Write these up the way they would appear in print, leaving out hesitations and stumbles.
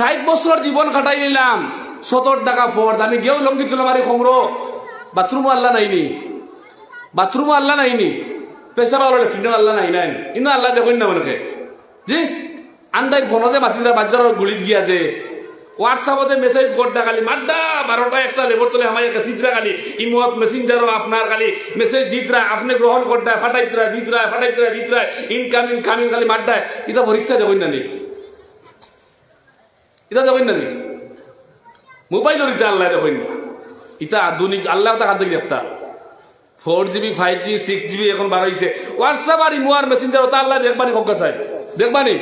60 বছর জীবন কাটাই নিলাম, 70 টাকা ফর্দ, আমি গেও লঙ্গি তুলে মারি খমরো, বাথরুমও আল্লাহ নাইনি, বাথরুমও আল্লাহ নাইনি, পেশাব আল্লাহ লেফ্টিনও আল্লাহ নাই নাই, ইনো আল্লাহ দেখুন না মনে জি আন্দাই ফোনতে মাতিরা বাচ্চার গুলিত গিয়া যে হোয়াটসঅ্যাপতে মেসেজ করটা খালি মাড্ডা 12টা একটা লেবর তোলে আমার একটা চিত্রা খালি ইমোত মেসেঞ্জারও আপনার খালি মেসেজ দিতরা আপনি গ্রহণ করটা ফাটাইতরা দিতরা ইনকামিং কামিং খালি মাড্ডায় এটা ভরিস্তা দেখুন না নি, এটা দেখুন না নি, মোবাইলের ইটা আল্লাহ দেখুন না, ইটা আধুনিক আল্লাহ তা কাঁদে একটা 4GB 5G 6GB এখন বাড়াইছে হোয়াটসঅ্যাপ আর ইমো আর মেসেঞ্জার ওটা আল্লাহ দেখবানি হোক সাহেব দেখবানি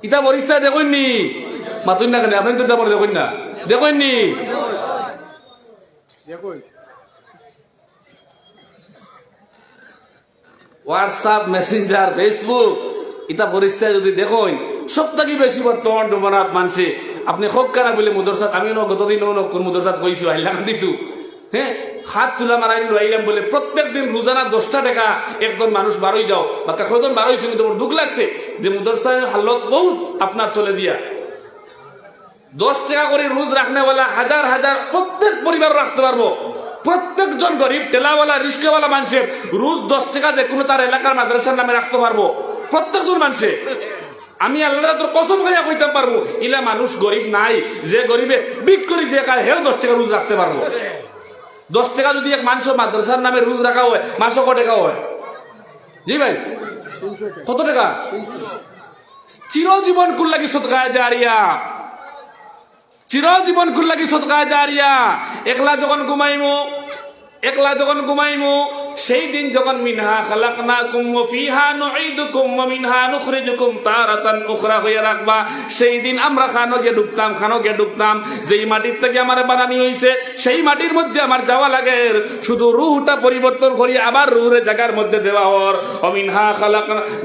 ইটা ভরিস্তা দেখুন নি মাতুন না কেন আপনি তো দেখুন না দেখুন নি হোয়াটসঅ্যাপ মেসেঞ্জার ফেসবুক ইটা পরিস্থিতি যদি দেখুন সবথেকে বেশি বর্তমান ডোমনাথ মানছে আপনি হোক কেনা বলে মুদরসাত আমি গতদিন কোন মুদরসাত কইছি আইলাম দিতু হ্যাঁ হাত তুলা মারাই আইলাম বলে প্রত্যেক দিন রোজানা 10টা টাকা একজন মানুষ বারোই যাও বা কখন বারোই শুনে তোমার দুঃখ লাগছে যে মুদরসার হালত বহুত আপনার তোলে দিয়া 10 টাকা করে রোজ রাখনেওয়ালা হাজার হাজার প্রত্যেক পরিবার রাখতে পারবো, প্রত্যেকজন গরিব টেলাওয়ালা রিস্কাওয়ালা মানুষের রোজ 10 টাকা যে কোনো তার এলাকার মাদ্রাসার নামে রাখতে পারবো প্রত্যেকজন মানুষে। আমি আল্লাহ তোর কসম খাইয়া কইতে পারবো ইলা মানুষ গরিব নাই যে গরিবে বিক করি যে কার হেও 10 টাকা রোজ রাখতে পারবো। 10 টাকা যদি এক মানুষ মাদ্রাসার নামে রোজ রাখা হয় মাসে কত টাকা হয় জি ভাই কত টাকা? চিরজীবন কুল লাগি সদকায়ে জারিয়া, চিরজীবন কুল লাগি সদকায়ে জারিয়া। একলা যখন ঘুমাইমু সেই দিন যখন মিনহা খালাকনাকুম ওয়া ফিহা নুঈদুকুম ওয়া মিনহা নুখরিজুকুম তারাতান উখরা হইয়া রাখবা, সেই দিন আমরা খানো গিয়ে ডুবতাম যেই মাটির থেকে আমার বানানি হইছে সেই মাটির মধ্যে আমার যাওয়া লাগে, শুধু রূহটা পরিবর্তন করি আবার রূহের জায়গার মধ্যে দেওয়া হর। ওয়া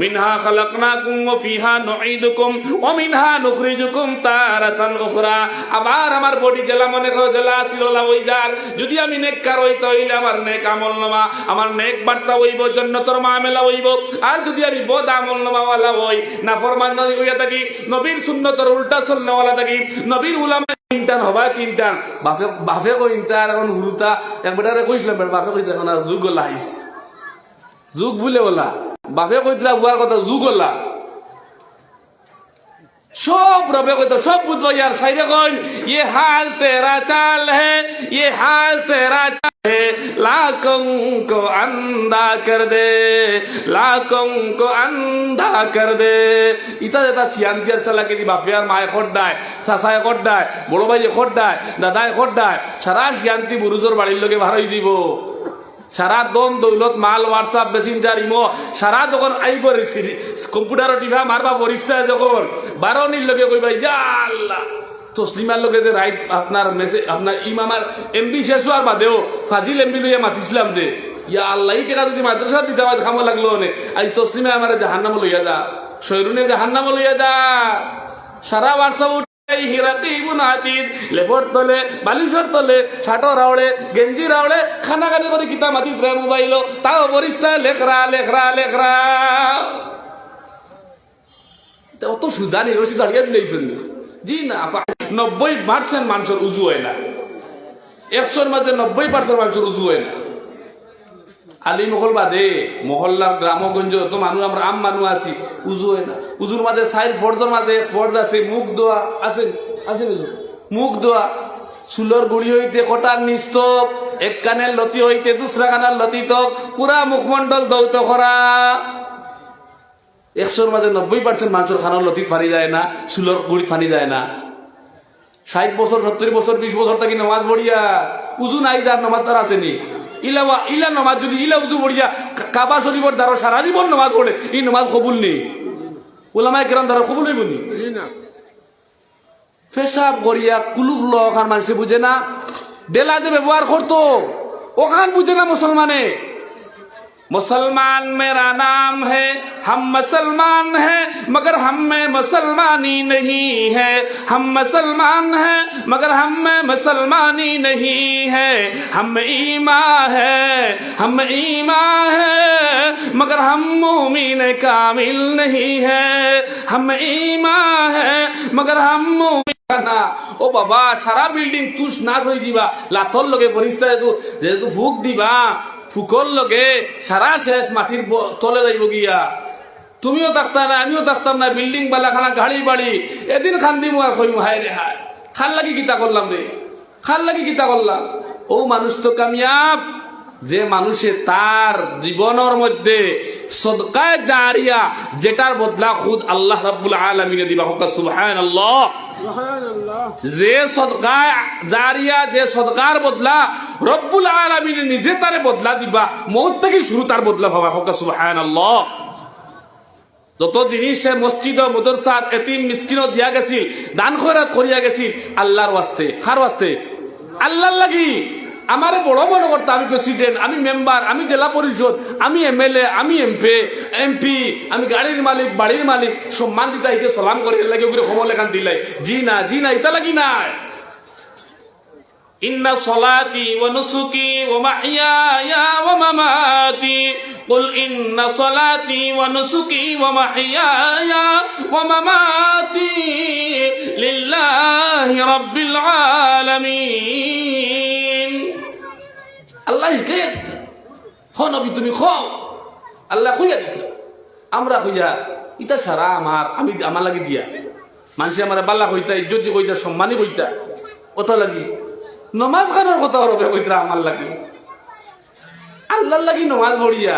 মিনহা খালাকনাকুম ওয়া ফিহা নুঈদুকুম ওয়া মিনহা নুখরিজুকুম তারাতান উখরা। আবার আমার বডি জেলা মনে করো জেলা ছিল না ওই যার যদি আমি নেককার হইতে হইলে আমার নেক আমল নামা আমার নেক বার্তা হইব জান্নাতের মামলা হইব, আর যদি আমি বদ আমল নামাওয়ালা হই নাফরমান হইয়া থাকি নবীর সুন্নতের উল্টা চলনেওয়ালা থাকি নবীর উলামা তিনটান হবা তিনটান বাপে কই ইন্টার এখন হুরুতা একবারে কইছিলাম বাপে কইতে এখন আর যুগ গলা আইস যুগ ভুলে বলা বাপে কইতরা বুয়ার কথা যুগ গলা সব রবে কইতো সব বুঝবো ইয়ার সাইরে কইন ये हाल तेरा चाल है ये हाल तेरा चाल है लाखों को अंधा कर दे लाखों को अंधा कर दे। ইতা এটা চিয়ান্তিয়ার চালাকে দি বাপে আর মায়ে খড্ডায় চাচায় খড্ডায় বড় ভাই খড্ডায় দাদায় খড্ডায় সারা চিয়ান্তি বুরুজোর বাড়ির লোকে ভাড়াই দিব সারা দন দৌলত মাল হোয়াটসঅ্যাপ মেসেঞ্জার ইমো সারা যখন আইব কম্পিউটার টিভা মারবা পরিস্থিতি যখন বারোনির লোকে কইবা ইয়া আল্লাহ তসলিমার লোকে যে রাইট আপনার মেসেজ আপনার ইমামার এমবি শেষ হওয়ার বাদেও ফাজিল এমবি লইয়া মাতিছিলাম যে ইয়া আল্লাহ এই টাকা যদি মাদ্রাসা দিতে আমার খামো লাগলো নে আজ তসলিমে আমার জাহান্নামে লইয়া যা শৈরুনের জাহান্নামে লইয়া যা সারা হোয়াটসঅ্যাপ লেফর তলে বালিশর তলে শাটো রাওড়ে গেঞ্জি রাওড়ে খানা গানি করে কিতা মাতি মোবাইল তাও বরিস্তা লেখরা অত সুজানি রশি চাড়িয়ে দিলেইছেন জি না 90% মানুষের উজু হয় না 100-র মাঝে 90% মানুষের উজু হয় না। আলী মহল বাদে মহল্লার গ্রামগঞ্জ তো মানুষ আমরা আম মানুষ আছি উজু হয় না। উজুর মাঝে সাইড ফর্জর মাঝে ফর্জ আছে মুখ দোয়া আছে মুখ দোয়া চুলর গুড়ি হইতে কটার নিস্তক এক কানের লতি হইতে দুসরা কানের লতি তক পুরা মুখমন্ডল দৌত করা 100-র মাঝে 90% মানুষের খানার লতি ফানি যায় না চুলর গুড়ি ফানি যায় না। 60 বছর 70 বছর 20 বছর থাকি নামাজ পড়িয়া উজু নাই যার নামাজ তার আসেনি ইলা নমাজ যদি ইলা উজু পড়িয়া কাবা শরীফের দ্বারা সারা জীবন নমাজ পড়ে এই নমাজ কবুল নেই ওলামায়ে কেরাম দ্বারা কবুল হইব নি? পেশাব করিয়া কুলুফ ওখান মানুষে বুঝে না ডেলা যে ব্যবহার করতো ওখান বুঝে না মুসলমানে। मुसलमान मेरा नाम है हम मुसलमान हैं मगर हम में मुसलमानी नहीं है हम मुसलमान हैं मगर हम में मुसलमानी नहीं है हम ईमान है मगर हम मोमिन कामिल नहीं है हम ईमान है मगर हम না ও বাবা সারা বিল্ডিং তুষ না হয়ে দিবা লাথর লগে পরিষ্কার যেহেতু ফুক দিবা ফুকর লগে সারা শেষ মাটির তলে যাইব গিয়া তুমিও থাকতাম না আমিও থাকতাম না বিল্ডিং বালা খানা গাড়ি বাড়ি এদিন খান দিমু আর কইমু হায় রে হায় খাল লাগি কিতা করলাম রে খাল লাগি কিতা করলাম ও মানুষ তো কামিয়াব যে মানুষে তার জীবনের মধ্যে সদকায়ে জারিয়া যেটার বদলা খুদ আল্লাহ রাব্বুল আলামিনে দিবা হোক সুবহানাল্লাহ যে সদকায়ে জারিয়া যে সদকার বদলা রব্বুল আলামিনে নিজে তারে বদলা দিবা মউত থেকে শুরু তার বদলা ভাবা হোক সুবহানাল্লাহ যত জিনিস মসজিদ ও মাদ্রাসা এতিম মিসকিনও দিয়া গেছিল দান খয়রাত করিয়া গেছিল আল্লাহর ওয়াস্তে কার ওয়াস্তে আল্লাহর লাগি আমারে বড় মনে করতে আমি প্রেসিডেন্ট আমি মেম্বার আমি জেলা পরিষদ আমি এমএলএ আমি এমপি আমি গাড়ির মালিক বাড়ির মালিক সম্মান দিতা ইকে সালাম করে লাগে ওগুলো খবর লেখান দিলাই জি না ইতা লাগি না ইন্না সলাতি ওয়া নুসুকি ওয়া মাহইয়ায়া ওয়া মামাতি কুল ইন্না সলাতি ওয়া নুসুকি ওয়া মাহইয়ায়া ওয়া মামাতি লিল্লাহি রাব্বিল আলামিন আল্লাহ হিকায়া দিতে হ নবী তুমি খাও আল্লাহ কইয়া দিতে আমরা কইয়া ইতা সারা আমার লাগি দিয়া মানুষ আমার বাল্লা কইতা ইজ্জত কইতা সম্মানী কইতা কত লাগি নমাজ খানোর কথা হবে কইতা আমার লাগি আল্লাহর লাগি নমাজ পড়িয়া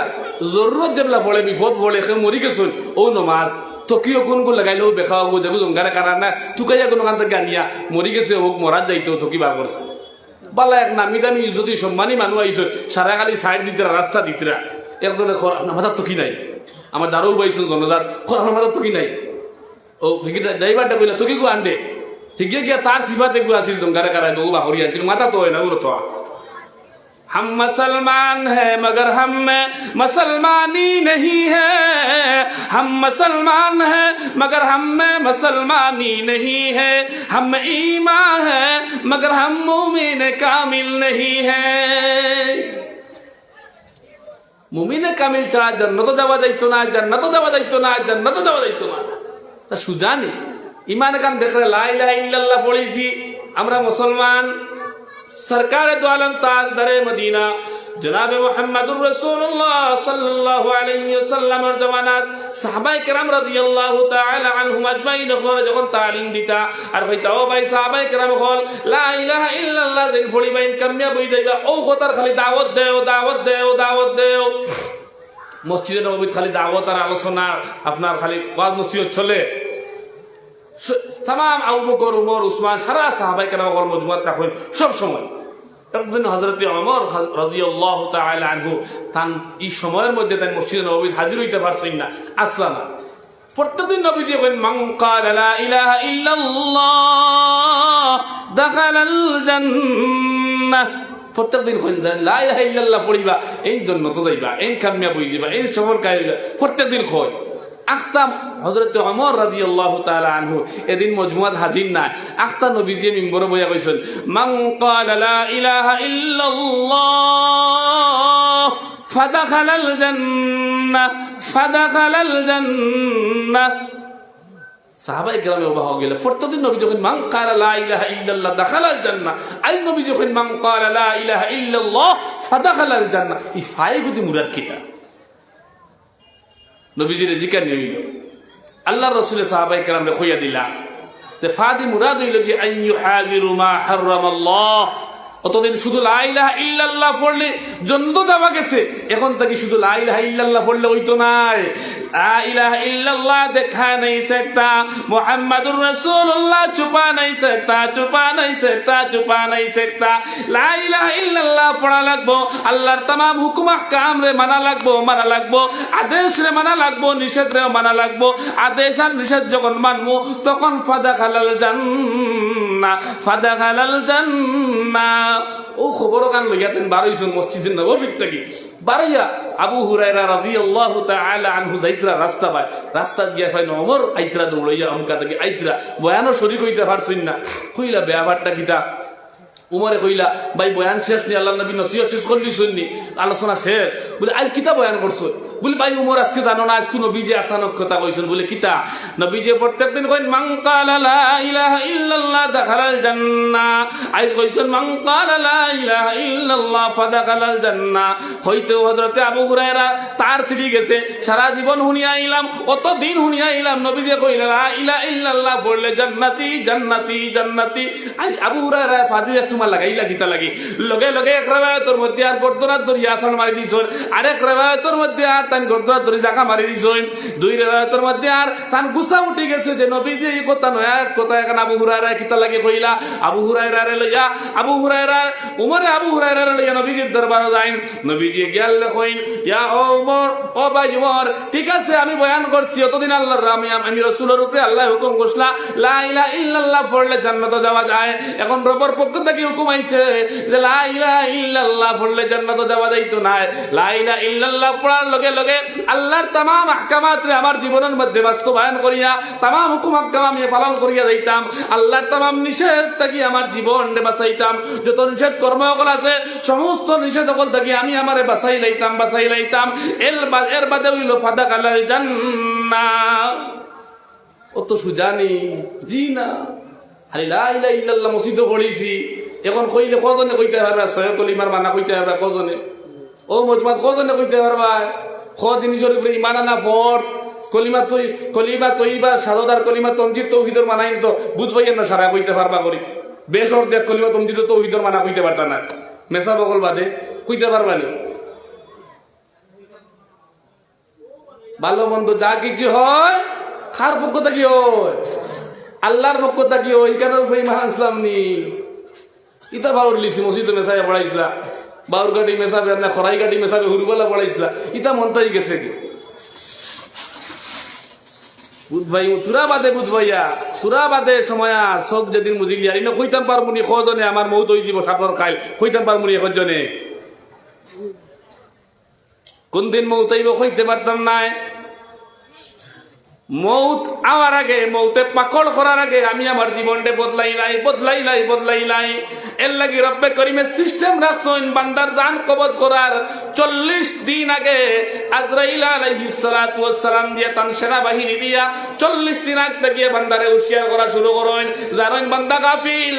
জরুরত যেবলা পড়ে বিপদ পড়ে সে মরি গেছুন ও নমাজ তকিও কোন কোন লাগাইলেও বেখাও দেখো জঙ্গারে কারণ না তুকাইয়া কোনো কান থেকে আনিয়া মরি গেছে হোক মরার যাইতো তকি বার করছে বালা এক নামি দামি যদি সম্মানী মানুষ আইসন সারা খালি সাইড দিতরা রাস্তা দিতরা একজনে খর আপনার মাথার তকি নাই আমার দারও বাইছন জনদার খর আপনার মাথার তকি নাই ও ড্রাইভারটা কইলা তকি গো আনদে হিগে গিয়া তার সিফাতে গো আসিল জঙ্গারে কারাই দৌ বাহরি আনছিল মাথা তো হয় না ওর তো हम मुसलमान है मगर हम में मुसलमानी नहीं है हम मुसलमान है मगर हम में मुसलमानी नहीं है हम ईमान है मगर हम मुमिन कामिल नहीं है मुमिन कामिल छाड़ा जन्नत जावा जाइतो ना जन्नत जावा जाइतो ना जन्नत जावा जाइतो ना ता सुजानी ईमान कान देख रहे ला इलाहा इल्लल्लाह पढ़ीছি আমরা মুসলমান सरकार दो आलम ताजदारे मदीना जनाब मुहम्मदुर रसूलुल्लाह सल्लल्लाहु अलैहि वसल्लम और जमानात साहबाए किराम রাদিয়াল্লাহু তাআলা আনহুম আজমাইন যখন তালিম দিতা আর হইতা ও ভাই সাহাবায়ে কিরাম হল লা ইলাহা ইল্লাল্লাহ জিন ফড়ি বাইন কামিয়া বই যাইবা ও খতার খালি দাওয়াত দেও মসজিদে নববীত খালি দাওয়াত আর আলোচনা আপনার খালি ওয়াজ নসিহত চলে तमाम আবু বকর উমর উসমান সারা সাহাবায়ে কেরাম মজমুআত রাখেন সব সময় একদিন হযরত ওমর রাদিয়াল্লাহু তাআলা আনহু তান এই সময়ের মধ্যে তাই মসজিদে নববী হাজির হইতে পারছেন না আসলাম প্রত্যেকদিন নবী দিয়ে কইন মান ক্বালা লা ইলাহা ইল্লাল্লাহ দাখালাল জান্নাহ প্রত্যেকদিন কইন লা ইলাহা ইল্লাল্লাহ পড়িবা এই জান্নাতে যাইবা এই কামিয়াব হইবা এই সফল কাইবা প্রত্যেকদিন কই আখতাম হযরত ওমর রাদিয়াল্লাহু তাআলা আনহু এদিন মজমুআত হাজির না আখতা নবীজি মিম্বরে বইয়া কইছেন মান ক্বালা লা ইলাহা ইল্লাল্লাহ ফাদাখালাল জান্নাহ সাহাবায়ে কেরামে অবাক হয়ে গেল প্রত্যেকদিন নবী যখন মান ক্বালা লা ইলাহা ইল্লাল্লাহ দাখালাল জান্নাহ আই নবী যখন মান ক্বালা লা ইলাহা ইল্লাল্লাহ ফাদাখালাল জান্নাহ এই ফায়গুদি মুরাদ কিটা নবীজির জিকির নিইল আল্লাহর রাসূলের সাহাবায়ে কেরামরে কইয়া দিলা তে ফাদি মুরাদ হইল কি আন ইউহাজিরু মা হারামাল্লাহ অতদিন শুধু লা ইলাহা ইল্লাল্লাহ পড়লে জান্নাত যাওয়া গেছে এখন থেকে শুধু লা ইলাহা ইল্লাল্লাহ পড়লে হইতো নাই লা ইলাহা ইল্লাল্লাহ দেখা নাই सकता মুহাম্মাদুর রাসূলুল্লাহ চুপা নাই सकता লা ইলাহা ইল্লাল্লাহ পড়া লাগবো আল্লাহর तमाम হুকুম আহকাম রে মানা লাগবো আদেশ রে মানা লাগবো নিষেধ রে মানা লাগবো আদেশ আর নিষেধ যখন মানমু তখন ফাদাখালাল জান্নাহ ও খবর কান লইয়া তেন বারইছন মসজিদে নববী থেকে বারইয়া আবু হুরায়রা রাদিয়াল্লাহু তাআলা আনহু যাইতরা রাস্তা গিয়া ফাইন ওমর আইতরা দৌড়াইয়া আমকা থেকে আইতরা বয়ানও শরীক হইতে পারছইন না কইলা ব্যাপারটা কিতা উমরে কইলা ভাই বয়ান শেষ নি আল্লাহর নবী নসিহত শেষ করলি শুননি আলোচনা শেষ বলে আজ কিতা বয়ান করছো বলে ভাই উমর আজকে জানো না আজকে নবীজি আসানক কথা কইছেন বলে কিতা নবীজি প্রত্যেকদিন কইন মান ক্বালা লা ইলাহা ইল্লাল্লাহ দাখালাল জান্নাহ আইজ কইছেন মান ক্বালা লা ইলাহা ইল্লাল্লাহ ফাদাখালাল জান্নাহ হইতে হযরতে আবু হুরায়রা তার সিঁড়ি গেছে সারা জীবন হুনিয়া আইলাম অত দিন হুনিয়া আইলাম নবীজি কইলা লা ইলাহা ইল্লাল্লাহ পড়লে জান্নাতি জান্নাতি জান্নাতি আবু হুরায়রা ফাজিল তোমার লাগাইলা কিতা লাগি লগে লগে এক রাওয়ায়াতের মধ্যে আর গর্দনার দরিয়া আসান মারি দিছন আরেক রাওয়ায়াতের মধ্যে আর তান গর্দনার দরি জায়গা মারি দিছন দুই রাওয়ায়াতের মধ্যে আর তান গুসা উঠে গেছে যে নবীজি এই কথা নয় এক কথা এখন আবু হুরায়রা কিতা লাগি কইলা আবু হুরায়রা রে লইয়া আবু হুরায়রা উমরে আবু হুরায়রা রে লইয়া নবীজির দরবারে যাইন নবীজি গেল কইন ইয়া ওমর ও ভাই উমর ঠিক আছে আমি বয়ান করছি অতদিন আল্লাহর আমি রাসূলের উপরে আল্লাহ হুকুম করছলা লা ইলাহা ইল্লাল্লাহ পড়লে জান্নাতে যাওয়া যায় এখন রবের পক্ষ থেকে হুকুম আইছে যে লা ইলাহা ইল্লাল্লাহ পড়লে জান্নাতে যাওয়া যাইতো না লা ইলাহা ইল্লাল্লাহ পড়ার লগে লগে আল্লাহর तमाम আহকামাত রে আমার জীবনের মধ্যে বাস্তবায়ন করিয়া तमाम হুকুম আহকাম আমি পালন করিয়া যাইতাম আল্লাহর तमाम নিষেধ থেকে আমার জীবনকে বাঁচাইতাম যত নিষেধ কর্মকল আছে সমস্ত নিষেধ সকল থেকে আমি আমারে বাঁচাই লাইতাম এর বাদে হইল ফাদাখালাল জান্নাহ অত সুজানি জি না আরে লা ইলাহা ইল্লাল্লাহ মসজিদে পড়িছি এখন কইলে কজনে কইতে পারবা ছয় কলিমার মানা কইতে পারবা কজনে ও মজমাত কজনে কইতে পারবা জিনিসের উপরে ইমান আনা ফর কলিমা তৈবা সাদদার কলিমা তমজিদ তৌহিদর মানাই তো বুঝবাই না সারা কইতে পারবা করি বেশ অর্ধেক কলিমা তমজিদ তৌহিদর মানা কইতে পারতা না মেসা বগল বাদে কইতে পারবা নি ভালো মন্দ যা কিছু হয় কার পক্ষ থেকে হয় আল্লাহর পক্ষ থেকে হয় এখানে উপরে ইমান আসলাম নি ইতা ভাউর লিছি মসজিদে মেসাবে পড়াইছিলা বাউর গাড়ি মেসাবে না খরাই গাড়ি মেসাবে হুরুবালা পড়াইছিলা ইতা মনটাই গেছে কি বুধ ভাই তুরা বাদে সময় আর সব যেদিন বুঝিলি আর কইতাম পারমুনি কজনে আমার মৌত হয়ে যাব সাপর খাইল কইতাম পারমুনি একজনে কোন দিন মৌত হইব কইতে পারতাম নাই মৌত আওয়ার আগে মৌতে পাকড় করার আগে আমি আমার জীবনটা বদলাই এর লাগি রব্বে করিমে সিস্টেম রাখছেন বান্দার জান কবজ করার 40 দিন আগে আজরাইল আলাইহিস সালাতু ওয়াস সালাম দিয়ে তান সেনাবাহিনী দিয়া 40 দিন আগে থেকে বান্দারে হুঁশিয়ার করা শুরু করেন জানেন বান্দা গাফিল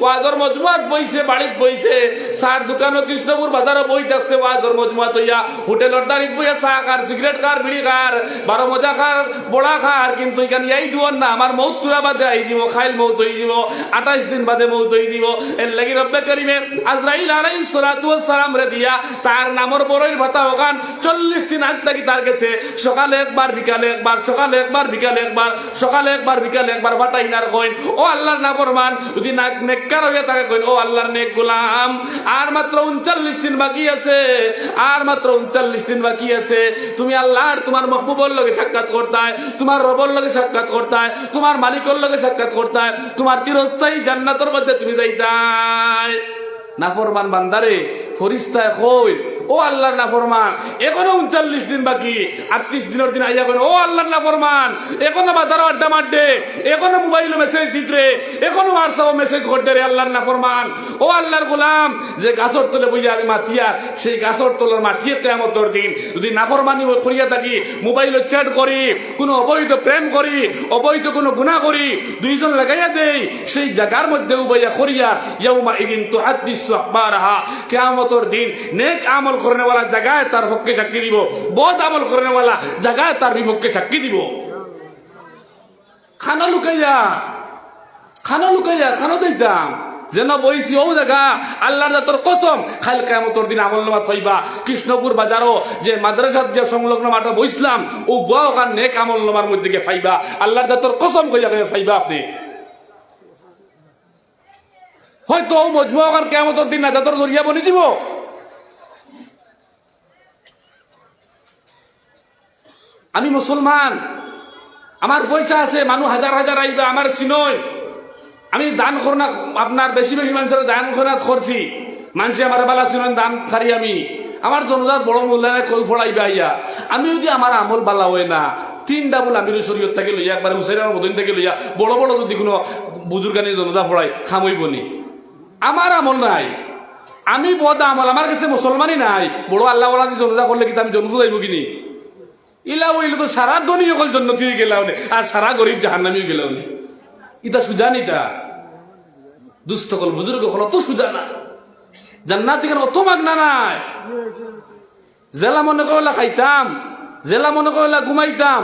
ওয়াজর মজমুয়াত বইছে বাড়িত বইছে সার দোকানও কৃষ্ণপুর বাজারও বই থাকছে ওয়াজর মজমুয়াত হইয়া হোটেলের দাঁড়িয়ে বইয়া চা খার সিগারেট খার বিড়ি খার 12 মজা খার বড়া খার কিন্তু এখানে এই দুয়ার না আমার মৌত তুরা বাদে আই দিব খাইল মৌত হয়ে দিব 28 দিন বাদে মৌত হয়ে দিব এর লাগি রব্বে করিমে আজরাইল আলাইহিস সালাতু ওয়াস সালাম রে দিয়া তার নামর বড়ইর ভাতা ওখান 40 দিন আগে থেকে তার কাছে সকালে একবার বিকালে একবার সকালে একবার বিকালে একবার সকালে একবার বিকালে একবার বাটাইনার কইন ও আল্লাহর নাফরমান যদি নেককার হয়ে থাকে কইন ও আল্লাহর নেক গোলাম আর মাত্র 39 দিন বাকি আছে তুমি আল্লাহর তোমার মাহবুবর লগে সাক্ষাৎ করতে হয় তোমার রবর লগে সাক্ষাৎ করতে হয় তোমার মালিকর লগে সাক্ষাৎ করতে হয় তোমার চিরস্থায়ী জান্নাতের মধ্যে তুমি যাইতাই নাফরমান বান্দারে ফরিস্তায় কই ও আল্লাহর নাফরমান এখনো 39 দিন বাকি 38 দিনের দিন আইয়া কইন ও আল্লাহর নাফরমান এখনো বাজারও আড্ডা মারতে এখনো মোবাইলে মেসেজ দিতে এখনো হোয়াটসঅ্যাপে মেসেজ করতে রে আল্লাহর নাফরমান ও আল্লাহর গোলাম যে গাছর তলে বইয়া আমি মাতিয়া সেই গাছর তলার মাটিয়ে কিয়ামতের দিন যদি নাফরমানি করিয়া থাকি মোবাইলে চ্যাট করি কোনো অবৈধ প্রেম করি অবৈধ কোনো গুনাহ করি দুইজন লাগাইয়া দেই সেই জায়গার মধ্যে উবাইয়া করিয়া ইয়াউমা ইদিন তুহাদ্দিসু আখবারাহা কিয়ামতের দিন নেক আমল करने वाला जगह तार पक्षे साक्षी দিব বদ আমল करने वाला जगह तार বিপক্ষে সাক্ষী দিব খানা লুকাইয়া খানা দিতাম যেন বইছি ও জায়গা আল্লাহর জাতর কসম খাল কিয়ামতের দিন আমলনামা থইবা কৃষ্ণপুর বাজারও যে মাদ্রাসার যে সংলগ্ন মাঠে বইছিলাম ও গোয়াকার নেক আমলনামার মধ্যে গিয়ে পাইবা আল্লাহর জাতর কসম কইয়া পাইবা আপনি হয়তো মজমুআর কিয়ামতের দিন না জাতর জরিয়া বনি দিব আমি মুসলমান আমার পয়সা আছে মানুষ হাজার হাজার আইবে আমার চিনই আমি দান করনা আপনার বেশি মানুষের দান করাত করছি মানুষে আমার বালা চিনন দান খারি আমি আমার জনজাত বড় মূল্যায় কই ফড়াইবে আইয়া আমি যদি আমার আমল বালা হয় না 3টা বল আমির শরীয়ত থেকে লইয়া একবার হুসাইনের মদন থেকে লইয়া বড় যদি কোনো বুজুর্গানি জনজা ফড়াই খামইবনি আমার আমল নাই আমি বদ আমল আমার কাছে মুসলমানই নাই, বড় আল্লাহ ওলা জনজা করলে কিন্তু আমি জন্ম যাইব কিনি? ইলা হইলে তো সারা ধনী সকল জন্নতি হয়ে গেলাও নে, আর সারা গরিব জাহান্নামি হয়ে গেলাও নে। ইতা সুজা নিতা দুস্থ কল বুজুর্গ হল তো সুজা না, জান্নাত থেকে অত মাগনা নাই। জেলা মনে করলা খাইতাম, জেলা মনে করলা ঘুমাইতাম,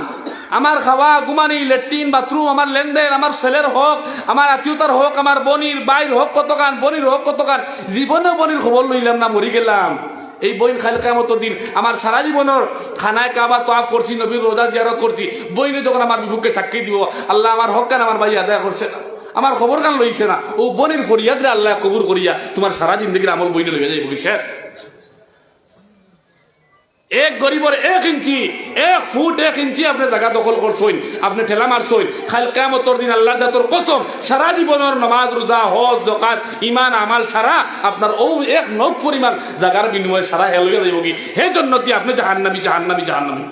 আমার খাওয়া ঘুমানি লেট্রিন বাথরুম আমার লেনদেন, আমার ছেলের হোক আমার আত্মীয়তার হোক আমার বনির বাইর হোক কতখান বনির হোক কতখান, জীবনে বনির খবর লইলাম না, মরি গেলাম। এই বইন খাইল কেমত দিন আমার সারা জীবনের খানায় কাবা তোয়াফ করছি, নবীর রোজা জিয়ারত করছি, বইনে যখন আমার বিপক্ষে সাক্ষী দিব আল্লাহ আমার হক কেন আমার ভাই আদায় করছে না, আমার খবর কান লইছে না, ও বনির ফরিয়াদ রে আল্লাহ কবুর করিয়া তোমার সারা জিন্দগির আমল বইনে লইয়া যাই বলিস। এক গরিবর 1 ইঞ্চি 1 ফুট 1 ইঞ্চি আপনি জায়গা দখল করছেন, আপনি ঠেলা মারছেন, খাল কিয়ামতের দিন আল্লাহ জাতর কসম সারা জীবনের নামাজ রোজা হজ যাকাত ঈমান আমাল সারা আপনার ও 1 নখ পরিমাণ জায়গার বিনিময়ে সারা হেল হয়ে যাইব কি, সেই জন্য কি আপনি জাহান্নামী জাহান্নামী জাহান্নামী।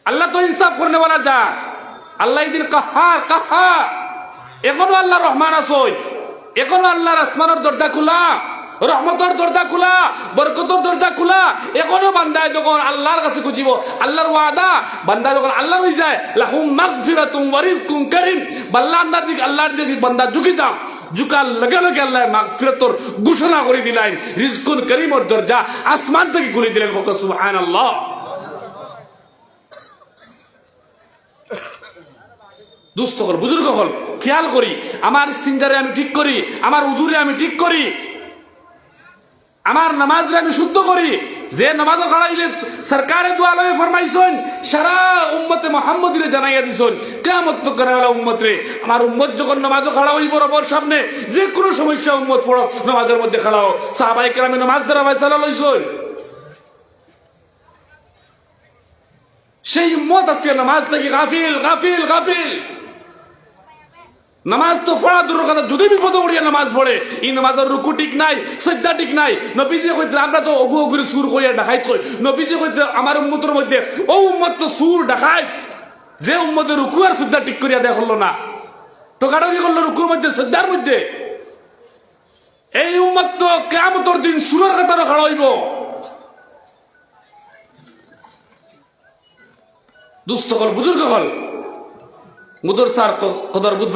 আল্লাহ তো ইনসাফ করনে वाला যা, আল্লাহ এই দিন কাহার কাহার। এখনো আল্লাহ রহমান আছেন, এখনো আল্লাহর আসমানের দরজা খোলা, রহমতের দরজা খোলা, বরকতের দরজা খোলা। এখনো বান্দায় যখন আল্লাহর কাছে খুঁজিব, আল্লাহর ওয়াদা বান্দা যখন আল্লাহ হয়ে যায় লাহুম মাগফিরাতুম ওয়া রিজকুন কারীম, বান্দার দিকে আল্লাহর দিকে বান্দা ঝুঁকি যাও, ঝুঁকার লগে লগে আল্লাহ মাগফিরাতর ঘোষণা করে দিলেন, রিজকুন কারীমের দরজা আসমান থেকে খুলে দিলেন। কত সুবহানাল্লাহ। দুস্থ হল বুজুর্গ হল খেয়াল করি, আমার ইস্তিনজারে আমি ঠিক করি, আমার উজুরে আমি ঠিক করি, আমার নামাজরে আমি শুদ্ধ করি। যে নামাজও খাড়াইলে সরকারে দোয়ালয়ে ফরমাইছেন সারা উম্মতে মুহাম্মদীরে জানাইয়া দিছেন কিয়ামত তো করে ওলা উম্মত রে, আমার উম্মত যখন নামাজও খাড়া হইব রবের সামনে, যে কোনো সমস্যা উম্মত পড়ো নামাজের মধ্যে খাড়াও। সাহাবায়ে কেরামে নামাজ দ্বারা ফয়সালা লইছেন, সেই উম্মত আজকে নামাজ থেকে গাফিল গাফিল গাফিল। নামাজ তো পড়া দূর কথা, যদি বিপদে পড়িয়া নামাজ পড়ে এই নামাজের রুকু ঠিক নাই, সজ্জা ঠিক নাই। নবীজি কইতে আমরা তো অগু অগুরে সুর কইয়া ডাকাইত কই, নবীজি কইতে আমার উম্মতের মধ্যে ও উম্মত তো সুর ডাকাইত, যে উম্মতের রুকু আর সজ্জা ঠিক করিয়া দেয়া হলো না, টোকাটকি করলো রুকুর মধ্যে সজ্জার মধ্যে। এই উম্মত তো কিয়ামতের দিন সুরের কাতারে খাড়া হইব। দুস্থ হল বুজুর্গ হল মুদরসার কদর বুধ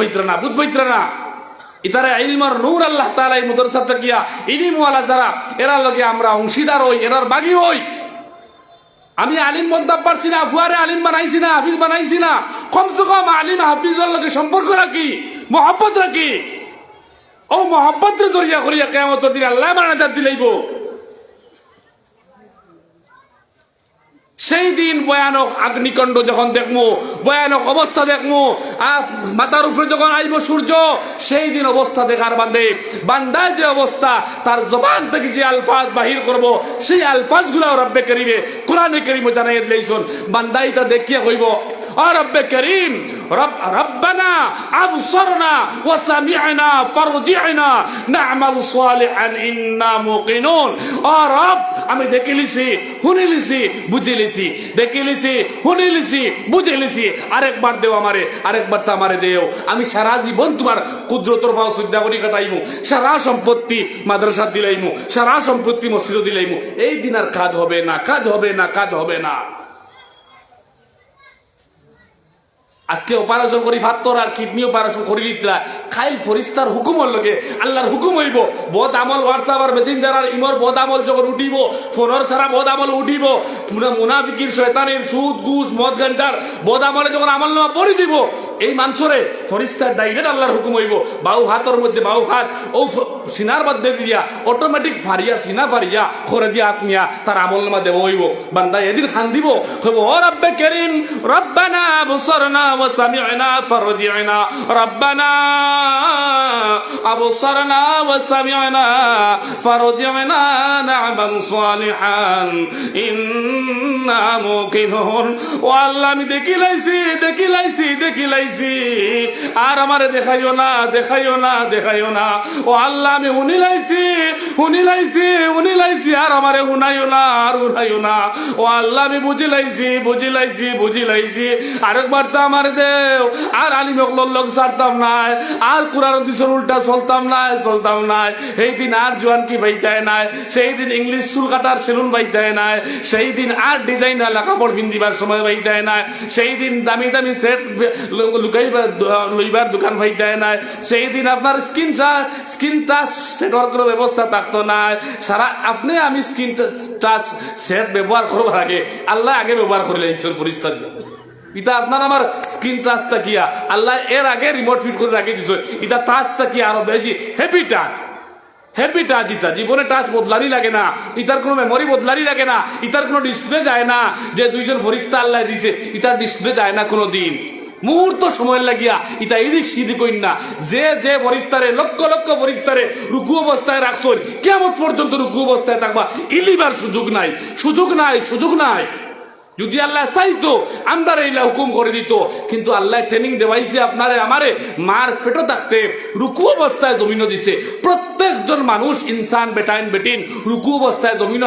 বৈত্রা না ইতারে ইলমার নূর আল্লাহ তাআলা এই মুদরসা তাকিয়া ইলম ওয়ালা যারা এরা লগে আমরা অংশীদার হই, এরার বাগী হই। আমি আলিম বনতে পারছি না, ফুয়ারে আলিম বানাইছি না, হাফিজ বানাইছি না, কমসে কম আলিম হাফিজের লগে সম্পর্ক রাখি, মহব্বত রাখি। ও মহব্বতের জরিয়া করিয়া কিয়ামতের দিন আল্লাহ মানাজাত দিলাইব। সেই দিন ভয়ানক অগ্নিকাণ্ড যখন দেখবো, ভয়ানক অবস্থা দেখবো, মাথার উপরে যখন আইব সূর্য, সেই দিন অবস্থা দেখার বান্দার যে অবস্থা, তার জবান থেকে যে আলফাজ বাহির করব, সেই আলফাজ গুলা রব্বে করিমে কোরআনে কারীমে জানাইয়া দিয়েছেন। বান্দা এটা দেখিয়া কইব ও রব্বে করিম রব্বানা আবসারনা ওয়া সামি'না ফারজি'না না'মাল সালিহান ইন্না মুকিনুন। ও রব, আমি দেখে লিছি, শুনে লিছি, বুঝে লিছি, দেখে লিছি, শুনে লিছি, বুঝে লিছি, আরেকবার দেও আমারে, আরেকবার তো আমারে দেও। আমি সারা জীবন তোমার কুদরতর ভাও শ্রদ্ধা করি কাটাইমু, সারা সম্পত্তি মাদ্রাসা দিলাইমু, সারা সম্পত্তি মসজিদ দিলাইমু। এই দিন আর কাজ হবে না, কাজ হবে না, কাজ হবে না। আজকে অপারেশন করি ফাত্তর আর কিডনি অপারেশন করি লিতরা খাইল ফরিস্তার হুকুমর লগে আল্লাহর হুকুম হইব। বদ আমল হোয়াটসঅ্যাপ আর মেসেঞ্জার আর ইমর বদ আমল যখন উঠিব, ফোনের সারা বদ আমল উঠিব, মুনাফিকির শয়তানের সুদ ঘুষ মদ গাঞ্জার বদ আমলে যখন আমল নামা পড়ি দিব, এই মানসরে ফরিস্তার ডাইরেক্ট আল্লাহর হুকুম হইব। বাউ হাতর মধ্যে বাউ হাত ও সিনার মধ্যে দিয়া অটোমেটিক ফারিয়া সিনা ফারিয়া করে দিয়া আত্মিয়া তার আমল নামা দেব হইব। বান্দা এদিন খান দিব হইব ও রব্বে করিম রব্বানা আবসারনা ওয়া সামি'না ফারজি'না রব্বানা আবসারনা ওয়া সামি'না ফারজি'না না'মাল সালিহান ইন্না মুকিনুন। ও আল্লাহ, আমি দেখি লাইছি দেখিলাইছি আর আমারে দেখাইও না দেখাইও না দেখাইও না ও আল্লাহ আমি শুনিলাইছি আর আমারে শুনাইও না আর শুনাইও না ও আল্লাহ আমি বুঝিলাইছি আরেকবার তো আমার দেও আর আলিমকলর লোক ছাড়তাম নাই আর কুরআন হাদিসের উল্টা চলতাম নাই সেই দিন আর জোয়ান কি বাইতায় নাই সেই দিন ইংলিশ চুল কাটার সেলুন বাইতায় নাই সেই দিন আর ডিজাইনার কাপড় পিন্ধিবার সময় বাইতায় নাই সেই দিন দামি দামি সেট লইবার দোকান বাইতায় নাই সেই দিন আপনার স্ক্রিন টাচ সেটর কোনো ব্যবস্থা থাকতো নাই সারা আপনি আমি স্ক্রিন টাচ সেট ব্যবহার করবার আগে আল্লাহ আগে ব্যবহার করে ঈশ্বর পরিস্থিতি ইটা আপনার আমার স্ক্রিন টাচ তাকিয়া আল্লাহ এর আগে রিমোট ফিট করে রাখি দিছ ইটা টাচ তাকিয়া আরো বেশি হ্যাপি টাচ ইতা জীবনে টাচ বদলানি লাগে না ইতার কোনো মেমোরি বদলানি লাগে না ইতার কোনো ডিসপ্লে যায় না যে দুইজন ফরিস্তা আল্লাহ দিছে ইতার ডিসপ্লে যায় না কোনো দিন মুহূর্ত সময় লাগিয়া ইতা এদিক সিদিক কইন না যে ফরিস্তারে লক্ষ লক্ষ ফরিস্তারে রুকু অবস্থায় রাখছেন কিয়ামত পর্যন্ত রুকু অবস্থায় থাকবা ইলিবার সুযোগ নাই যদি আল্লাহ চাইতো আমরা এইলা হুকুম করে দিত কিন্তু আল্লাহ ট্রেনিং দেওয়াইছে আপনারে আমারে মার পেটও থাকতে রুকু অবস্থায় জমিনও দিছে প্রত্যেকজন মানুষ ইনসান বেটিন রুকু অবস্থায় জমিনও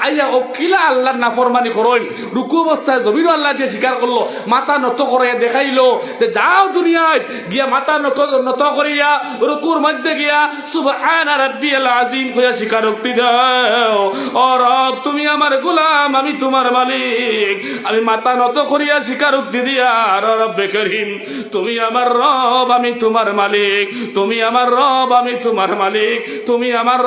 আইয়া কিলা আল্লাহর নাফরমানি করেন রুকু অবস্থায় জমিনও আল্লাহ দিয়ে স্বীকার করলো মাথা নত করে দেখাইলো যে যাও দুনিয়ায় গিয়া মাথা নত করিয়া রুকুর মধ্যে গিয়া সুবহানা রাব্বিয়াল আযীম হইয়া স্বীকারোক্তি দাও ও রব তুমি আমার গোলাম আমি তোমার মালিক আমি মাথা নত করিয়া স্বীকারোক্তি দিয়া রব্বে করিম তুমি আমার রব আমি তোমার মালিক তুমি আমার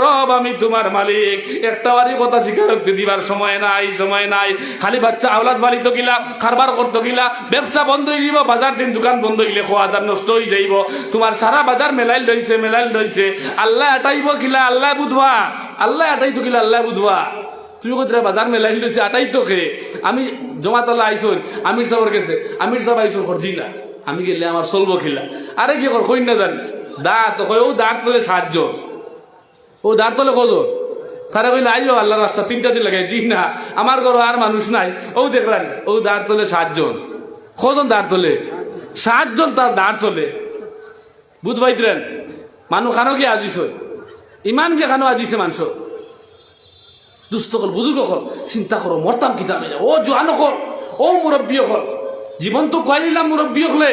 রব আমি তোমার মালিক একটা বারই কথা স্বীকারোক্তি দিবার সময় নাই খালি বাচ্চা আওলাদ বালিত গিলা কারবার করতে গিলা ব্যবসা বন্ধ হয়ে যাব বাজার দিন দোকান বন্ধ হইলে খোয়াদার নষ্ট হয়ে যাইব তোমার সারা বাজার মেলাইল রইছে আল্লাহ আটাইব কিলা আল্লাহ আটাইতো কিলা আল্লাহ বুধবা তুমি কোথায় বাজার মেলাই লইছে আটাই তো খে আমি জমাতাল্লাহ আইসুন আমির সাহেবের গেছে আমির সাহেব আইসুন করছি না আমি গেলে আমার চলবো খিলা আরে কি কর কই না জানি ও দাঁড় তোলে 7 জন ও দাঁড় তোলে কজন তারা কইলে আইও আল্লাহ রাস্তা 3টা দিন লাগাই জি না আমার ঘর আর মানুষ নাই ও দেখলেন ও দাঁড় তোলে 7 জন কজন দাঁড় তোলে 7 জন তার দাঁড় তোলে বুধ পাইতেন মানুষ খানো কি আজিস ইমান কে খানো আজিছে মানুষ দুস্থ কল বুজুর্গ কল চিন্তা করো মরতাম কিতা নাই ও জোয়ান কল ও মুরব্বী কল জীবন তো কয় নিলাম মুরব্বী হলে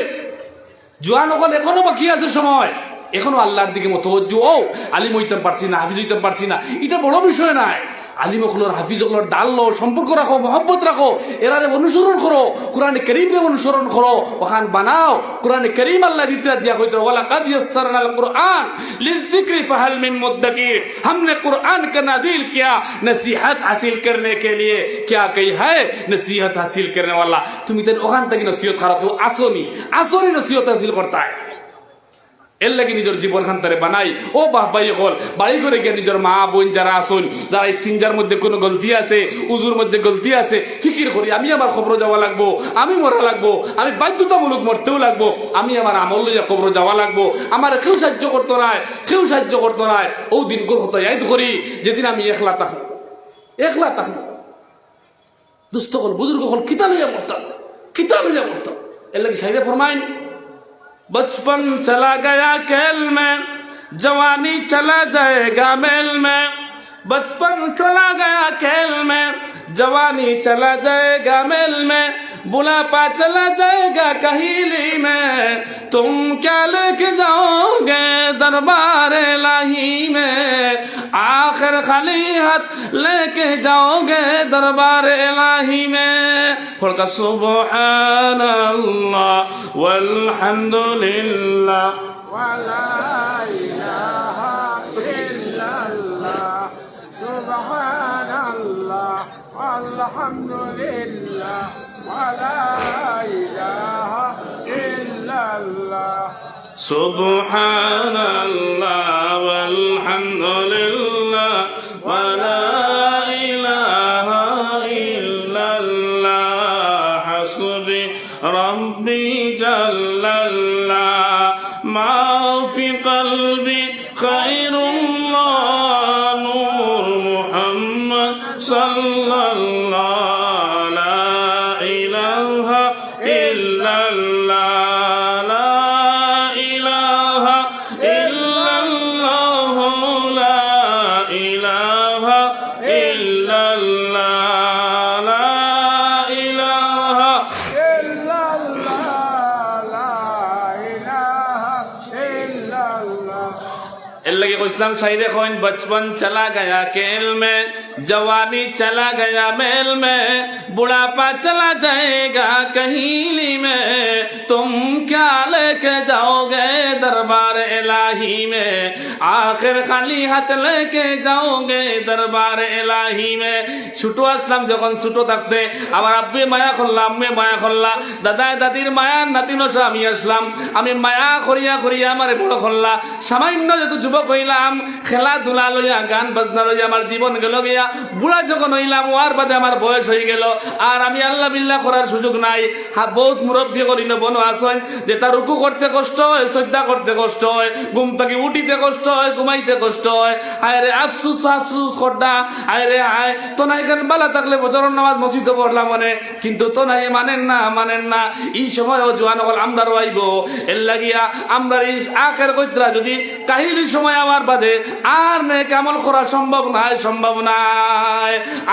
জোয়ান কল এখনো বাকি আছে সময় এখনো আল্লাহর দিকে মতবজ্জ ও আলিম হইতে পারছি না হাফিজ হইতে পারছি না এটা বড় বিষয় নাই আলিম হকলর হাফিজ হকলর ডাললো সম্পর্ক রাখো মহব্বত রাখো এরারে অনুসরণ করো কোরআন কারীমে অনুসরণ করো ওখান বানাও কোরআন কারীম আল্লাহ দিতে দিয়া কইতো ওয়ালা কাদ ইয়াসসারনাল কুরআন লিযিকরি ফাহাল মিন মুদ্দাকির हमने कुरान का नाज़िल किया नसीहत हासिल करने के लिए क्या कही है नसीहत हासिल करने वाला तुम इतने ओखान तक नसीहत करो आसोनी नसीहत हासिल करता है এর লাগি নিজের জীবন খান্তারে বানাই ও বাহবাই হল বাড়ি করে গিয়ে নিজের মা বোন যারা আসুন যারা ইস্তিনজার মধ্যে কোনো গলতি আছে উজুর মধ্যে গলতি আছে ফিকির করি আমি আমার খবর যাওয়া লাগবো আমি মরা লাগবো আমি বাধ্যতামূলক মরতেও লাগবো আমি আমার আমল লইয়া খবর যাওয়া লাগবো আমার কেউ সাহায্য করতো নাই ও দিনগুলো হতো ইয়াদ করি যেদিন আমি একলা থাকবো দুস্থ হল বুজুর্গ হল কিতা লইয়া মরতাম এর লাগি সাইরে ফরমাইন बचपन चला गया खेल में जवानी चला जाएगा मेल में बचपन चला गया खेल में जवानी चला जाएगा मेल में बुढ़ापा चला जाएगा कहीली में तुम क्या लेके जाओगे दरबार इलाही में आखिर खाली हाथ लेके जाओगे दरबार इलाही में फड़का सुबहानल्लाह वल्हम्दुलिल्लाह वला इलाहा इल्लल्लाह सुबहानल्लाह वल्हम्दुलिल्लाह वला इलाहा इल्लल्लाह सुबहानल्लाह वल्हम्दुलिल्लाह वला इलाहा इल्लल्लाह हस्बी रब्बी जल्लल्लाह मा फी क़ल्बी खैरुल्लाह नूर मुहम्मद सल्लल्लाह ला इलाहा इल्लल्लाह लगे को इस्लाम शायरे खोइन बचपन चला गया खेल में जवानी चला गया मेल में बुढ़ापा चला जाएगा कहीली में तुम क्या लेके जाओगे दरबार इलाही में आखिर खाली हाथ लेके जाओगे दरबार इलाही में ছোটো আসলাম যখন ছোটো থাকতে আমার আব্বে মায়া করলাম আম্মে মায়া করলা দাদায় দাদির মায়ার নাতিনো আমি আসলাম আমি মায়া করিয়া করিয়া আমার বড় করলা সামান্য যত যুবক হইলাম খেলাধুলা লইয়া গান বাজনা লইয়া আমার জীবন গেল গিয়া বুড়া যখন হইলাম ওয়ার বাদে আমার বয়স হয়ে গেল আর আমি আল্লাহ বিল্লাহ করার সুযোগ নাই বহুত মুরব্বী করি বনো আসেন যে তার রুকু করতে কষ্ট হয় শ্রদ্ধা করতে কষ্ট হয় ঘুম থেকে উঠিতে কষ্ট হয় ঘুমাইতে কষ্ট হয় আয় রে আফসুস আফসুস করডা আয় রে আয় তো না এখানে বালা থাকলে বজরের নামাজ মসজিদে পড়লাম মানে কিন্তু তো নাই মানেন না এই সময় জোয়ান হল আমরা রইব এর লাগিয়া আমরা এই আখের কইত্রা যদি কাহিনীর সময় আমার বাদে আর নে কামল করা সম্ভব নাই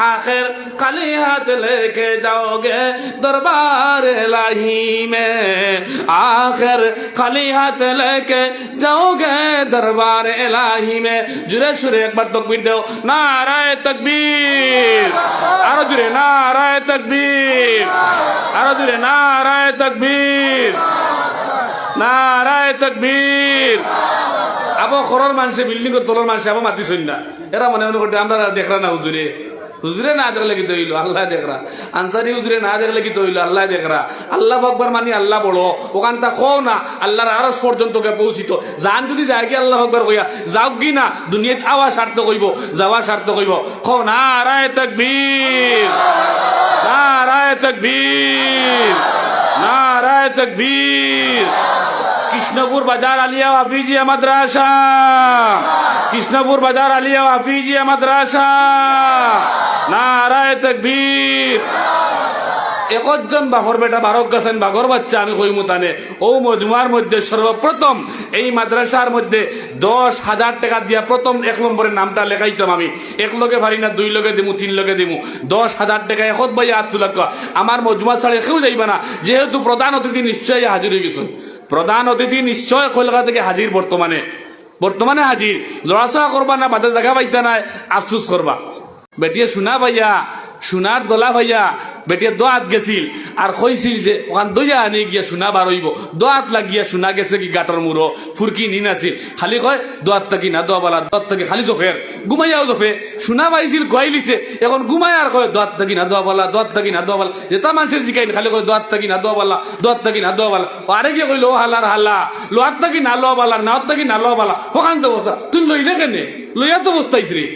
आखिर खाली हाथ लेके जाओगे दरबार इलाही में आखिर खाली हाथ लेके जाओगे दरबार इलाही में जुरे शुरे एक बार तकबीर दो नाराए तकबीर आरो जुरे नाराए तकबीर आरो जुरे नाराए तकबीर नाराए तकबीर আবো খরর মানুষে বিল্ডিং এর তলর মানুষ আবো মাতি শুন না এরা মনে মনে করতে আমরা দেখরা না হুজুরে না দেখলে কি তৈল আল্লাহ দেখরা আনসারি হুজুরে না দেখলে কি তৈল আল্লাহ দেখরা আল্লাহ আকবার মানে আল্লাহ বড় ওখান তা কও না আল্লাহর আরশ পর্যন্ত কে পৌঁছিত জান যদি যায় কি আল্লাহ আকবার কইয়া যাও কি না দুনিয়াত আওয়া স্বার্থ কইব যাওয়া স্বার্থ কইব কও না নারায়ে তাকবীর নারায়ে তাকবীর নারায়ে তাকবীর কৃষ্ণপুর বাজার আলিয়া হাফিজিয়া মাদ্রাসা কৃষ্ণপুর বাজার আলিয়া হাফিজিয়া মাদ্রাসা নারায়ে তাকবীর একজন বাপর বেটা বারক গেছেন বাঘর বাচ্চা আমি কইমু তানে ও মজমুয়ার মধ্যে সর্বপ্রথম এই মাদ্রাসার মধ্যে 10,000 টাকা দিয়া প্রথম 1 নম্বরের নামটা লেখাইতাম আমি এক লগে পারি না 2 লগে দিমু 3 লগে দিমু 10,000 টাকা একত ভাই আতুলাক আমার মজমুয়া ছাড়া কেউ যাইবা না যেহেতু প্রধান অতিথি নিশ্চয়ই হাজির হয়ে গেছেন প্রধান অতিথি নিশ্চয় কলকাতা থেকে হাজির বর্তমানে হাজির লড়াচড়া করবা না বাদে জায়গা পাইতা না আফসুস করবা বেটিয়ে শোনা ভাইয়া সোনার দোলা ভাইয়া বেটিয়ে দোয়াত গেছিল আর কইছিল যে ওখান দইয়া আনি গিয়া সোনা বারইব দোয়াত লাগিয়া সোনা গেছে কি গাটার মুড়ো ফুরকি নিন আসিল খালি কয় দোয়াত থাকি না দোয়াবালা দোয়াত থাকি খালি দোফের ঘুমাইয়াও দোফে সোনা পাইছিল কইলিছে এখন ঘুমাই আর কয় দোয়াত থাকি না দোয়াবালা দোয়াত থাকি না দোয়াবালা যেটা মানুষের জিকাইন খালি কয় দোয়াত থাকি না দোয়াবালা দোয়াত থাকি না দোয়াবালা আরে গিয়ে কইল হালার হাল্লা লোয়াত থাকি না লোয়াবালা নাওয়াত থাকি না লোয়াবালা ওখান তো বস্তা তুই লইলে কেনে লইয়া তো বস্তাইছি